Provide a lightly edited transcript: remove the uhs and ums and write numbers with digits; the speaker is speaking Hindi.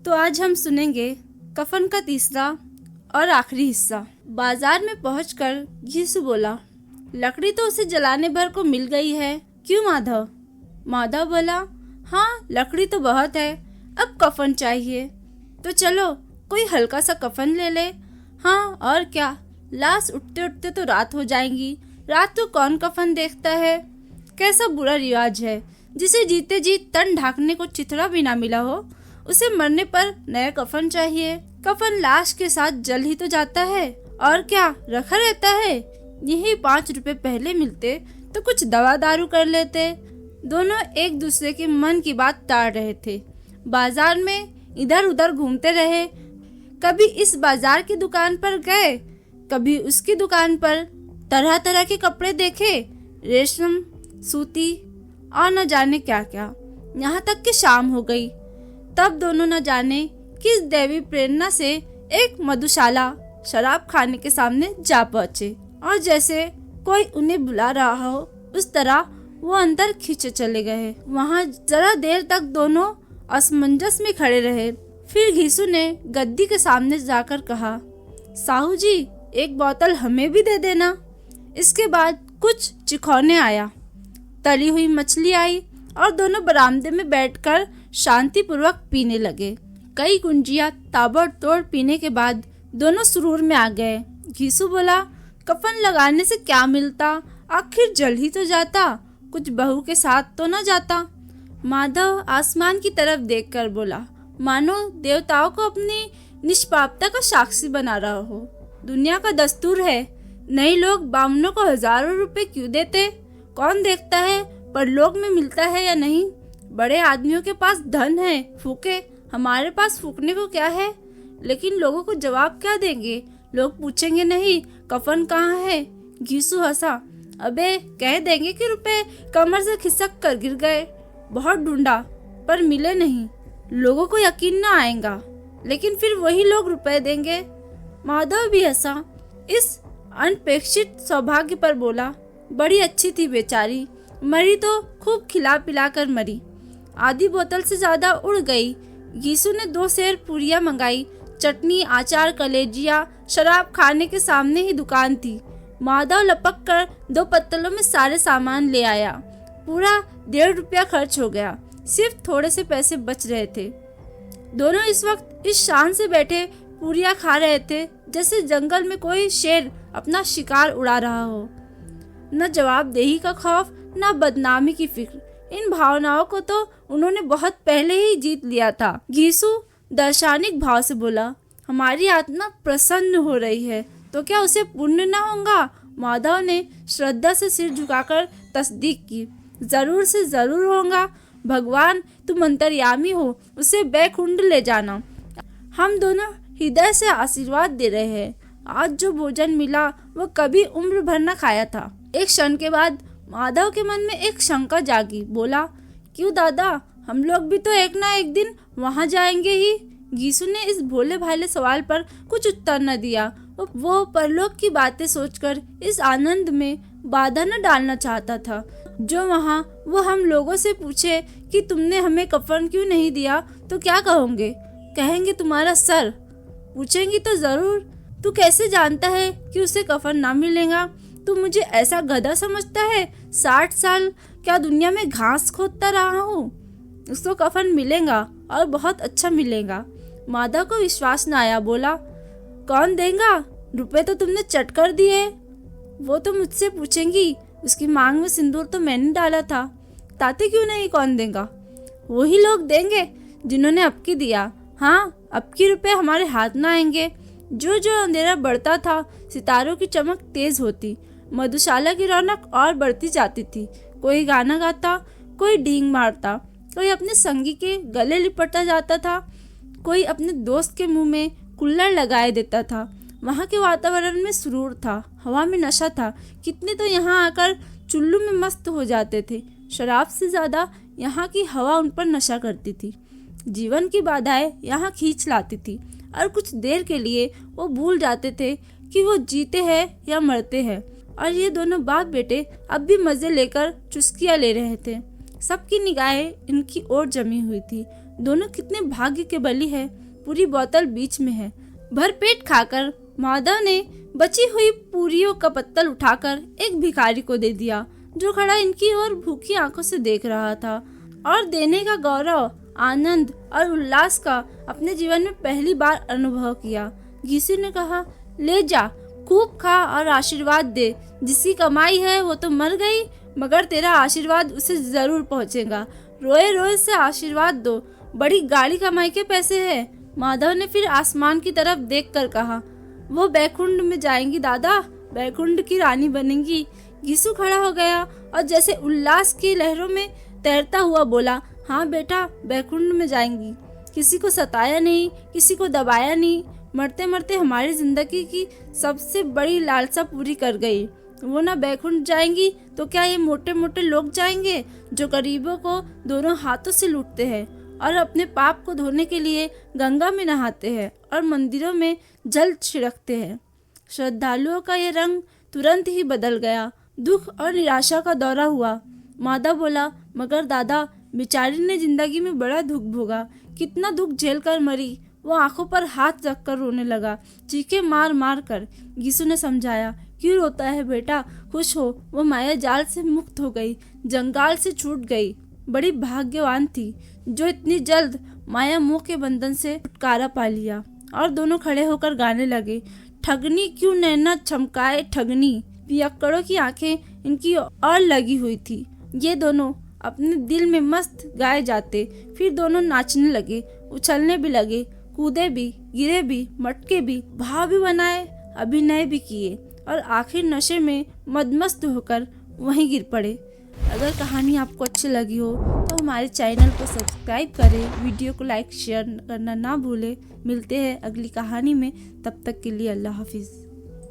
तो आज हम सुनेंगे कफन का तीसरा और आखिरी हिस्सा। बाजार में पहुंचकर घीसू बोला, लकड़ी तो उसे जलाने भर को मिल गई है, क्यों माधव? माधव बोला, हाँ लकड़ी तो बहुत है, अब कफन चाहिए। तो चलो कोई हल्का सा कफन ले ले। हाँ और क्या, लाश उठते उठते तो रात हो जाएंगी, रात को कौन कफन देखता है? कैसा बुरा रिवाज है, जिसे जीते जी तन ढाकने को चिथड़ा भी ना मिला हो, उसे मरने पर नया कफन चाहिए। कफन लाश के साथ जल ही तो जाता है, और क्या रखा रहता है? यही 5 रुपए पहले मिलते तो कुछ दवा दारू कर लेते। दोनों एक दूसरे के मन की बात टाल रहे थे। बाजार में इधर उधर घूमते रहे, कभी इस बाजार की दुकान पर गए, कभी उसकी दुकान पर। तरह तरह के कपड़े देखे, रेशम, सूती और न जाने क्या क्या। यहाँ तक कि शाम हो गई। तब दोनों न जाने किस दैवी प्रेरणा से एक मधुशाला शराब खाने के सामने जा पहुंचे, और जैसे कोई उन्हें बुला रहा हो उस तरह वो अंदर खींचे चले गए। वहाँ जरा देर तक दोनों असमंजस में खड़े रहे। फिर घीसू ने गद्दी के सामने जाकर कहा, साहू जी एक बोतल हमें भी दे देना। इसके बाद कुछ चिखौने आया, तली हुई मछली आई, और दोनों बरामदे में बैठकर शांतिपूर्वक पीने लगे। कई गुंजिया ताबड़तोड़ पीने के बाद दोनों सुरूर में आ गए। घीसू बोला, कफन लगाने से क्या मिलता, आखिर जल ही तो जाता, कुछ बहू के साथ तो न जाता। माधव आसमान की तरफ देखकर बोला, मानो देवताओं को अपनी निष्पापता का साक्षी बना रहा हो। दुनिया का दस्तूर है, नए लोग बामनों को हजारों रुपए क्यों देते? कौन देखता है परलोक में मिलता है या नहीं? बड़े आदमियों के पास धन है, फूके, हमारे पास फूकने को क्या है? लेकिन लोगों को जवाब क्या देंगे? लोग पूछेंगे नहीं कफन कहाँ है? घीसू हंसा, अबे कह देंगे कि रुपए कमर से खिसक कर गिर गए, बहुत ढूंढा पर मिले नहीं। लोगों को यकीन ना आएगा, लेकिन फिर वही लोग रुपए देंगे। माधव भी हंसा, इस अनपेक्षित सौभाग्य पर बोला, बड़ी अच्छी थी बेचारी, मरी तो खूब खिला पिला कर मरी, आधी बोतल से ज्यादा उड़ गई। घीसू ने 2 सेर पूरियां मंगाई, चटनी, अचार, कलेजिया। शराब खाने के सामने ही दुकान थी। माधव लपक कर 2 पत्तलों में सारे सामान ले आया। पूरा 1.5 रुपया खर्च हो गया, सिर्फ थोड़े से पैसे बच रहे थे। दोनों इस वक्त इस शान से बैठे पूरियां खा रहे थे जैसे जंगल में कोई शेर अपना शिकार उड़ा रहा हो। न जवाबदेही का खौफ, न बदनामी की फिक्र। इन भावनाओं को तो उन्होंने बहुत पहले ही जीत लिया था। घीसू दार्शनिक भाव से बोला, हमारी आत्मा प्रसन्न हो रही है तो क्या उसे पुण्य न होगा? माधव ने श्रद्धा से सिर झुकाकर तस्दीक की, जरूर से जरूर होगा। भगवान तुम अंतर्यामी हो, उसे बैकुंठ ले जाना। हम दोनों हृदय से आशीर्वाद दे रहे हैं। आज जो भोजन मिला वो कभी उम्र भर न खाया था। एक क्षण के बाद माधव के मन में एक शंका जागी। बोला, क्यों दादा, हम लोग भी तो एक ना एक दिन वहाँ जाएंगे ही। घीसू ने इस भोले भाले सवाल पर कुछ उत्तर न दिया। वो परलोक की बातें सोचकर इस आनंद में बाधा न डालना चाहता था। जो वहाँ वो हम लोगों से पूछे कि तुमने हमें कफन क्यों नहीं दिया तो क्या कहोगे? कहेंगे तुम्हारा सर। पूछेंगी तो जरूर, तू कैसे जानता है कि उसे कफन ना मिलेगा? तू मुझे ऐसा गधा समझता है? 60 साल क्या दुनिया में घास खोदता रहा हूँ? उसको कफन मिलेगा और बहुत अच्छा मिलेगा। माधव को विश्वास न आया। बोला, कौन देगा? रुपए तो तुमने चट कर दिए। वो तो मुझसे पूछेंगी, उसकी मांग में सिंदूर तो मैंने डाला था। ताते क्यों नहीं, कौन देगा? वही लोग देंगे जिन्होंने अबकी दिया। हाँ, अबकी रुपए हमारे हाथ ना आएंगे। जो जो अंधेरा बढ़ता था, सितारों की चमक तेज होती, मधुशाला की रौनक और बढ़ती जाती थी। कोई गाना गाता, कोई डींग मारता, कोई अपने संगी के गले लिपटता जाता था, कोई अपने दोस्त के मुंह में कुल्हड़ लगाए देता था। वहाँ के वातावरण में सुरूर था, हवा में नशा था। कितने तो यहाँ आकर चुल्लू में मस्त हो जाते थे। शराब से ज्यादा यहाँ की हवा उन पर नशा करती थी। जीवन की बाधाएं यहाँ खींच लाती थी, और कुछ देर के लिए वो भूल जाते थे कि वो जीते हैं या मरते हैं। और ये दोनों बाप बेटे अब भी मजे लेकर चुस्कियाँ ले रहे थे। सबकी निगाहें इनकी ओर जमी हुई थी। दोनों कितने भाग्य के बली है। पूरी बोतल बीच में है। भरपेट खाकर माधव ने बची हुई पूरियों का पत्तल उठाकर एक भिखारी को दे दिया, जो खड़ा इनकी ओर भूखी आंखों से देख रहा था। और देने का गौरव, आनंद और उल्लास का अपने जीवन में पहली बार अनुभव किया। घीसू ने कहा, ले जा, खूब खा और आशीर्वाद दे। जिसकी कमाई है वो तो मर गई, मगर तेरा आशीर्वाद उसे जरूर पहुंचेगा। रोए रोए से आशीर्वाद दो, बड़ी गाड़ी कमाई के पैसे है। माधव ने फिर आसमान की तरफ देखकर कहा, वो बैकुंठ में जाएंगी दादा, बैकुंठ की रानी बनेंगी। घीसू खड़ा हो गया और जैसे उल्लास की लहरों में तैरता हुआ बोला, हाँ बेटा, बैकुंठ में जाएंगी। किसी को सताया नहीं, किसी को दबाया नहीं। मरते मरते हमारी जिंदगी की सबसे बड़ी लालसा पूरी कर गई। वो ना बैकुंठ जाएंगी तो क्या ये मोटे मोटे लोग जाएंगे, जो गरीबों को दोनों हाथों से लूटते हैं और अपने पाप को धोने के लिए गंगा में नहाते हैं और मंदिरों में जल छिड़कते हैं। श्रद्धालुओं का ये रंग तुरंत ही बदल गया। दुख और निराशा का दौरा हुआ। माधव बोला, मगर दादा, बेचारी ने जिंदगी में बड़ा दुख भोगा, कितना दुख झेल कर मरी। वो आंखों पर हाथ रखकर रोने लगा, चीखे मार मार कर। घीसू ने समझाया, क्यों रोता है बेटा, खुश हो, वो माया जाल से मुक्त हो गई, जंगाल से छूट गई। बड़ी भाग्यवान थी जो इतनी जल्द माया मोह के बंधन से छुटकारा पा लिया। और दोनों खड़े होकर गाने लगे, ठगनी क्यों नैना चमकाए ठगनी। पियक्कड़ों की आंखें इनकी और लगी हुई थी। ये दोनों अपने दिल में मस्त गाए जाते। फिर दोनों नाचने लगे, उछलने भी लगे, कूदे भी, गिरे भी, मटके भी, भाव भी बनाए, अभिनय भी किए और आखिर नशे में मदमस्त होकर वहीं गिर पड़े। अगर कहानी आपको अच्छी लगी हो तो हमारे चैनल को सब्सक्राइब करें, वीडियो को लाइक शेयर करना ना भूलें। मिलते हैं अगली कहानी में, तब तक के लिए अल्लाह हाफिज़।